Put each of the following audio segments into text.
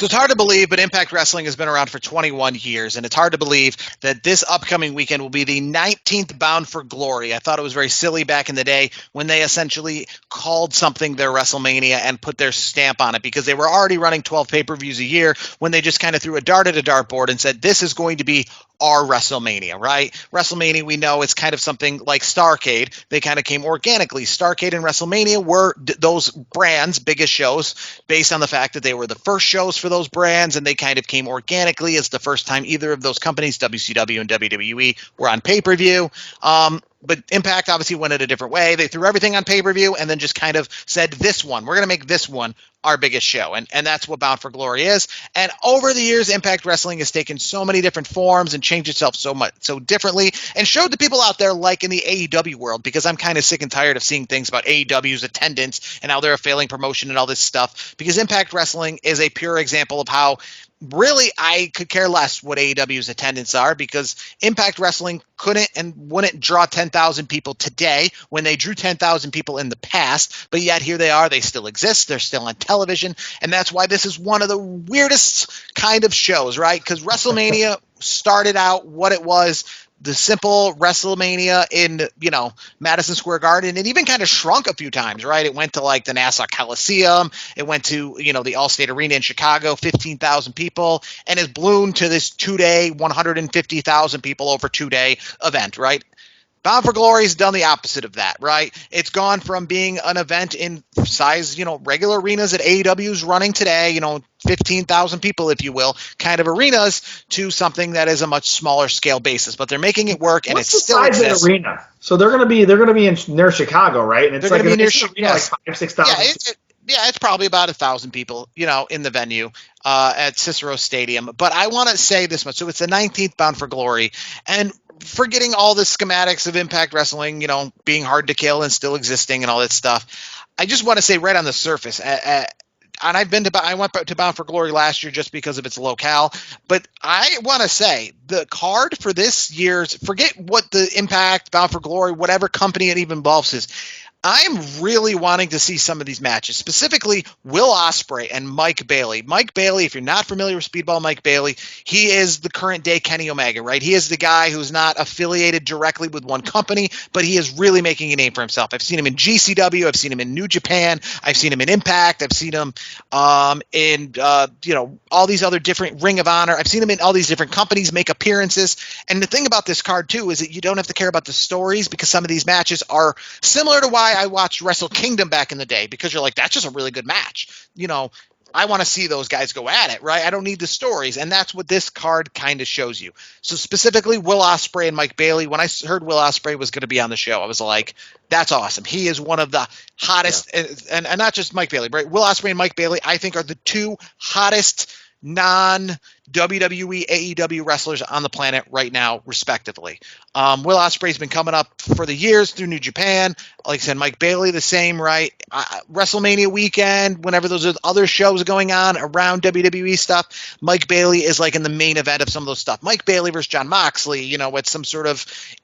So it's hard to believe, but Impact Wrestling has been around for 21 years, and it's hard to believe that this upcoming weekend will be the 19th Bound for Glory. I thought it was very silly back in the day when they essentially called something their WrestleMania and put their stamp on it, because they were already running 12 pay-per-views a year when they just kind of threw a dart at a dartboard and said, this is going to be our WrestleMania, right? WrestleMania, we know it's kind of something like Starrcade. They kind of came organically. Starrcade and WrestleMania were those brands' biggest shows based on the fact that they were the first shows for those brands, and they kind of came organically as the first time either of those companies, WCW and WWE, were on pay-per-view. But Impact obviously went it a different way. They threw everything on pay-per-view and then just kind of said, this one, we're going to make this one our biggest show. And that's what Bound for Glory is. And over the years, Impact Wrestling has taken so many different forms and changed itself so differently, and showed the people out there, like in the AEW world, because I'm kind of sick and tired of seeing things about AEW's attendance and how they're a failing promotion and all this stuff, because Impact Wrestling is a pure example of how really I could care less what AEW's attendance are, because Impact Wrestling couldn't and wouldn't draw 10,000 people today when they drew 10,000 people in the past, but yet here they are. They still exist. They're still on television, and that's why this is one of the weirdest kind of shows, right? Because WrestleMania started out what it was, the simple WrestleMania in, Madison Square Garden. It even kind of shrunk a few times, right? It went to like the Nassau Coliseum. It went to, the Allstate Arena in Chicago, 15,000 people, and it's ballooned to this 2-day, 150,000 people over 2-day event, right? Bound for Glory has done the opposite of that, right? It's gone from being an event in size, regular arenas that AEW is running today, 15,000 people, if you will, kind of arenas, to something that is a much smaller scale basis. But they're making it work, and What's it still exists. exists. Of the arena? So they're gonna be near Chicago, right? And it's They're like going to be near Chicago, like 5,000-6,000. Yeah, it's probably about 1,000 people, in the venue at Cicero Stadium. But I want to say this much. So it's the 19th Bound for Glory, and forgetting all the schematics of Impact Wrestling, being hard to kill and still existing and all that stuff, I just want to say right on the surface, and I went to Bound for Glory last year just because of its locale, but I want to say the card for this year's, forget what the Impact, Bound for Glory, whatever company it even involves is, I'm really wanting to see some of these matches, specifically Will Ospreay and Mike Bailey. Mike Bailey, if you're not familiar with Speedball Mike Bailey, he is the current day Kenny Omega, right? He is the guy who's not affiliated directly with one company, but he is really making a name for himself. I've seen him in GCW. I've seen him in New Japan. I've seen him in Impact. I've seen him in all these other different Ring of Honor. I've seen him in all these different companies make appearances. And the thing about this card, too, is that you don't have to care about the stories, because some of these matches are similar to why I watched Wrestle Kingdom back in the day, because you're like, that's just a really good match. I want to see those guys go at it, right? I don't need the stories, and that's what this card kind of shows you. So specifically, Will Ospreay and Mike Bailey, when I heard Will Ospreay was going to be on the show, I was like, that's awesome. He is one of the hottest, and not just Mike Bailey, right? Will Ospreay and Mike Bailey, I think, are the two hottest non-WWE, AEW wrestlers on the planet right now, respectively. Will Ospreay's been coming up for the years through New Japan. Like I said, Mike Bailey, the same, right? WrestleMania weekend, whenever those other shows going on around WWE stuff, Mike Bailey is like in the main event of some of those stuff. Mike Bailey versus Jon Moxley, at some sort of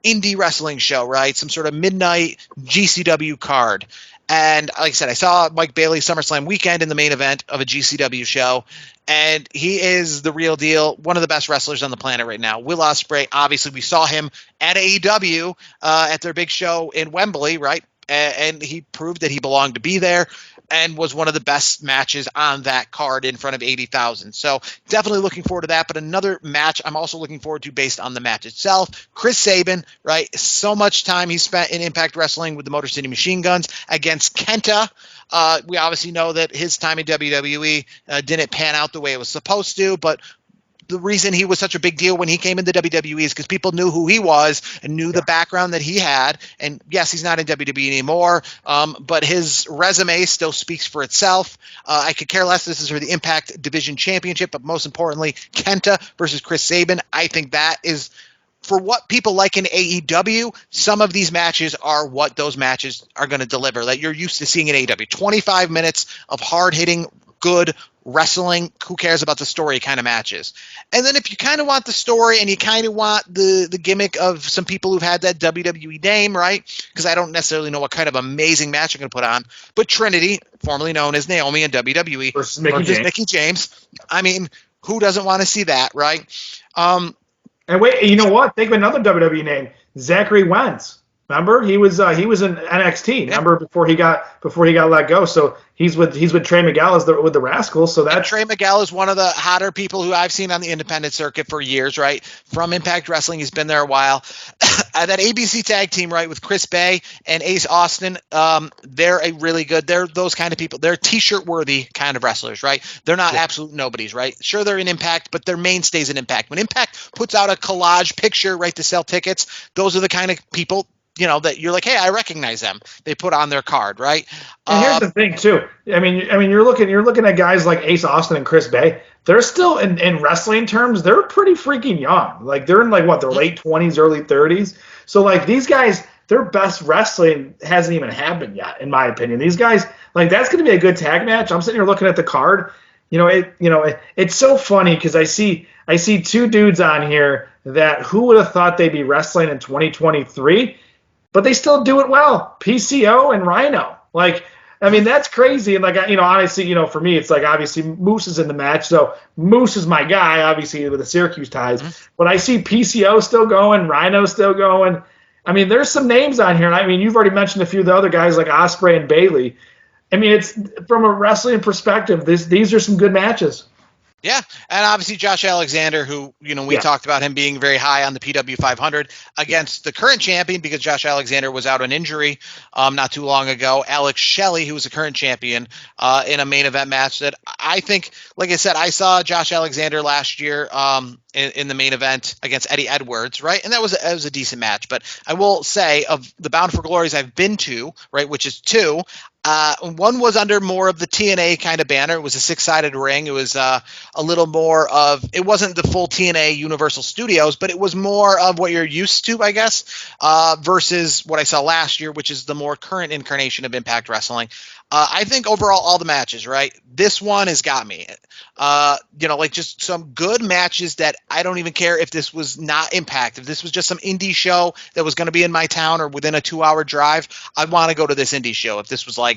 indie wrestling show, right? Some sort of midnight GCW card. And like I said, I saw Mike Bailey SummerSlam weekend in the main event of a GCW show, and he is the real deal, one of the best wrestlers on the planet right now. Will Ospreay, obviously, we saw him at AEW at their big show in Wembley, right? And he proved that he belonged to be there, and was one of the best matches on that card in front of 80,000. So definitely looking forward to that. But another match I'm also looking forward to based on the match itself, Chris Sabin, right? So much time he spent in Impact Wrestling with the Motor City Machine Guns against Kenta. We obviously know that his time in WWE didn't pan out the way it was supposed to, but the reason he was such a big deal when he came into WWE is because people knew who he was and knew the background that he had. And yes, he's not in WWE anymore, but his resume still speaks for itself. I could care less. This is for the Impact Division Championship, but most importantly, Kenta versus Chris Sabin. I think that is, for what people like in AEW, some of these matches are what those matches are going to deliver that you're used to seeing in AEW. 25 minutes of hard-hitting good wrestling, who cares about the story kind of matches. And then if you kind of want the story and you kind of want the gimmick of some people who've had that WWE name, right? Because I don't necessarily know what kind of amazing match I'm going to put on, but Trinity, formerly known as Naomi in WWE versus Mickie James. I mean, who doesn't want to see that, right? And wait, you know what? Think of another WWE name, Zachary Wentz. Remember, he was in NXT. Remember, before he got let go. So he's with Trey Miguel with the Rascals. So that Trey Miguel is one of the hotter people who I've seen on the independent circuit for years, right? From Impact Wrestling, he's been there a while. That ABC tag team, right, with Chris Bay and Ace Austin, they're a really good. They're those kind of people. They're T-shirt worthy kind of wrestlers, right? They're not absolute nobodies, right? Sure, they're in Impact, but their mainstays in Impact. When Impact puts out a collage picture, right, to sell tickets, those are the kind of people, you know, that you're like, hey, I recognize them. They put on their card, right? And here's the thing too. I mean, you're looking at guys like Ace Austin and Chris Bay. They're still in wrestling terms, they're pretty freaking young. Like they're in their late 20s, early 30s. So like these guys, their best wrestling hasn't even happened yet, in my opinion. These guys, like that's going to be a good tag match. I'm sitting here looking at the card. It's so funny because I see two dudes on here that who would have thought they'd be wrestling in 2023. But they still do it well. PCO and Rhino. Like, I mean, that's crazy. And honestly, for me, it's like obviously Moose is in the match. So Moose is my guy, obviously, with the Syracuse ties. Mm-hmm. But I see PCO still going, Rhino still going. I mean, there's some names on here. I mean, you've already mentioned a few of the other guys like Ospreay and Bailey. I mean, it's from a wrestling perspective, these are some good matches. Yeah, and obviously Josh Alexander, who, we talked about him being very high on the PW 500 against the current champion because Josh Alexander was out on injury not too long ago. Alex Shelley, who was the current champion in a main event match that I think, like I said, I saw Josh Alexander last year in the main event against Eddie Edwards, right? And that was a decent match. But I will say, of the Bound for Glories I've been to, right, which is two, one was under more of the TNA kind of banner. It was a 6-sided ring. It was a little more of, it wasn't the full TNA Universal Studios, but it was more of what you're used to, I guess, versus what I saw last year, which is the more current incarnation of Impact Wrestling. I think overall all the matches, right? This one has got me. Like just some good matches that I don't even care if this was not Impact. If this was just some indie show that was going to be in my town or within a 2-hour drive, I'd want to go to this indie show. If this was like,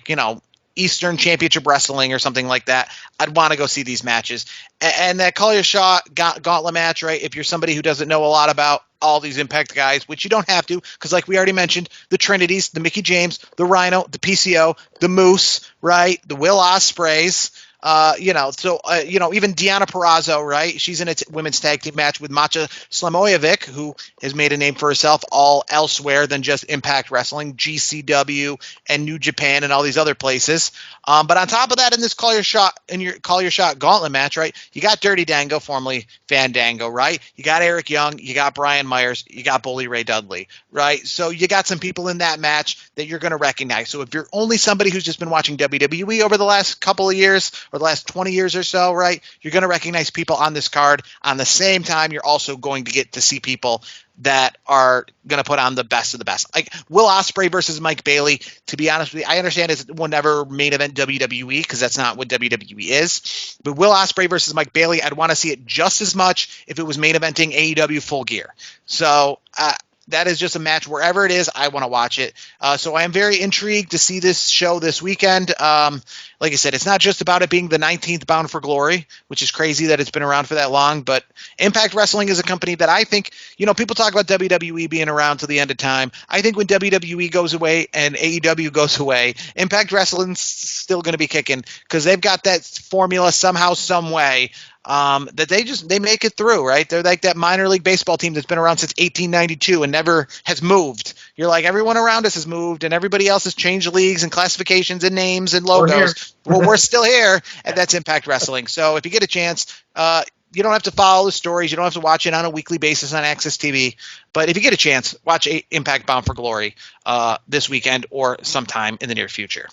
Eastern Championship Wrestling or something like that, I'd want to go see these matches. And that Call Your Shot gauntlet match, right? If you're somebody who doesn't know a lot about all these Impact guys, which you don't have to, because like we already mentioned, the Trinities, the Mickie James, the Rhino, the PCO, the Moose, right? The Will Ospreays, even Deonna Purrazzo, right? She's in a women's tag team match with Macha Slamojevic, who has made a name for herself all elsewhere than just Impact Wrestling, GCW and New Japan and all these other places. But on top of that, in this Call Your Shot gauntlet match, right? You got Dirty Dango, formerly Fandango, right? You got Eric Young, you got Brian Myers, you got Bully Ray Dudley, right? So you got some people in that match that you're going to recognize. So if you're only somebody who's just been watching WWE over the last couple of years or the last 20 years or so, right? You're going to recognize people on this card. On the same time, you're also going to get to see people that are going to put on the best of the best. Like Will Ospreay versus Mike Bailey, to be honest with you, I understand it will never main event WWE because that's not what WWE is. But Will Ospreay versus Mike Bailey, I'd want to see it just as much if it was main eventing AEW Full Gear. So that is just a match wherever it is. I want to watch it. So I am very intrigued to see this show this weekend. Like I said, it's not just about it being the 19th Bound for Glory, which is crazy that it's been around for that long. But Impact Wrestling is a company that I think, people talk about WWE being around to the end of time. I think when WWE goes away and AEW goes away, Impact Wrestling's still going to be kicking because they've got that formula somehow, some way. That they make it through, right? They're like that minor league baseball team that's been around since 1892 and never has moved. You're like, everyone around us has moved and everybody else has changed leagues and classifications and names and logos. Well, we're still here, and that's Impact Wrestling. So if you get a chance, you don't have to follow the stories. You don't have to watch it on a weekly basis on Access TV. But if you get a chance, watch Impact Bound for Glory this weekend or sometime in the near future.